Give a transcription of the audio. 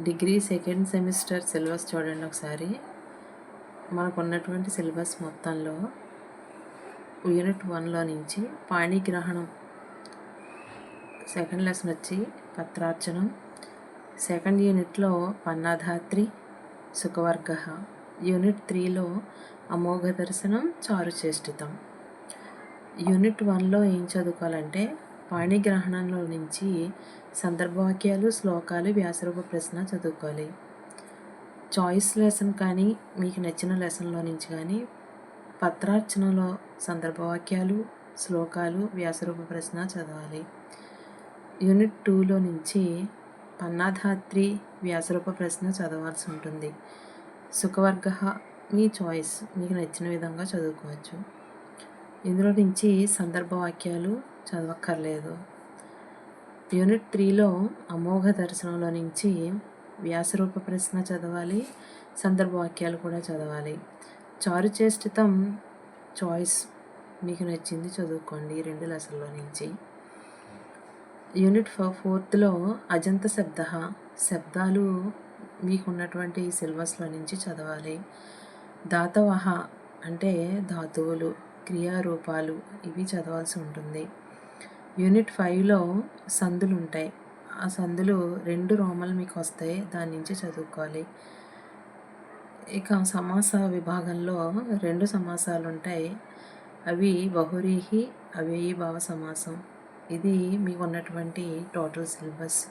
Degree second semester syllabus చూడండి ఒకసారి. మనకు ఉన్నటువంటి సిలబస్ మొత్తంలో యూనిట్ 1లో నుంచి పాణిగ్రహణం సెకండ్ లెసన్ వచ్చి పత్రార్చనం, సెకండ్ యూనిట్లో పన్నాధాత్రి సుఖవర్గ, యూనిట్ 3లో అమోఘ దర్శనం చారుచేష్టితం. యూనిట్ 1లో ఏం చదువుకోవాలంటే పాణిగ్రహణంలో నుంచి సందర్భవాక్యాలు, శ్లోకాలు, వ్యాసరూప ప్రశ్న చదువుకోవాలి. చాయిస్ లెసన్ కానీ మీకు నచ్చిన లెసన్లో నుంచి కానీ పత్రార్చనలో సందర్భవాక్యాలు, శ్లోకాలు, వ్యాసరూప ప్రశ్న చదవాలి. యూనిట్ 2లో నుంచి పన్నాధాత్రి వ్యాసరూప ప్రశ్న చదవాల్సి ఉంటుంది. సుఖవర్గ మీ చాయిస్, మీకు నచ్చిన విధంగా చదువుకోవచ్చు. ఇందులో నుంచి సందర్భవాక్యాలు చదవక్కర్లేదు. యూనిట్ 3లో అమోఘ దర్శనంలో నుంచి వ్యాసరూప ప్రశ్న చదవాలి, సందర్భవాక్యాలు కూడా చదవాలి. చారుచేష్టితం చాయిస్, మీకు నచ్చింది చదువుకోండి 2 లెసన్లో నుంచి. యూనిట్ 4లో అజంత శబ్ద, శబ్దాలు మీకు ఉన్నటువంటి సిలబస్లో నుంచి చదవాలి. ధాతవః అంటే ధాతువులు, క్రియారూపాలు, ఇవి చదవాల్సి ఉంటుంది. యూనిట్ 5లో సందులు ఉంటాయి. ఆ సందులు 2 రోమాలు మీకు వస్తాయి, దాని నుంచి చదువుకోవాలి. ఇక సమాస విభాగంలో 2 సమాసాలు ఉంటాయి. అవి బహువ్రీహి, అవ్యయీభావ సమాసం. ఇది మీకు ఉన్నటువంటి టోటల్ సిలబస్.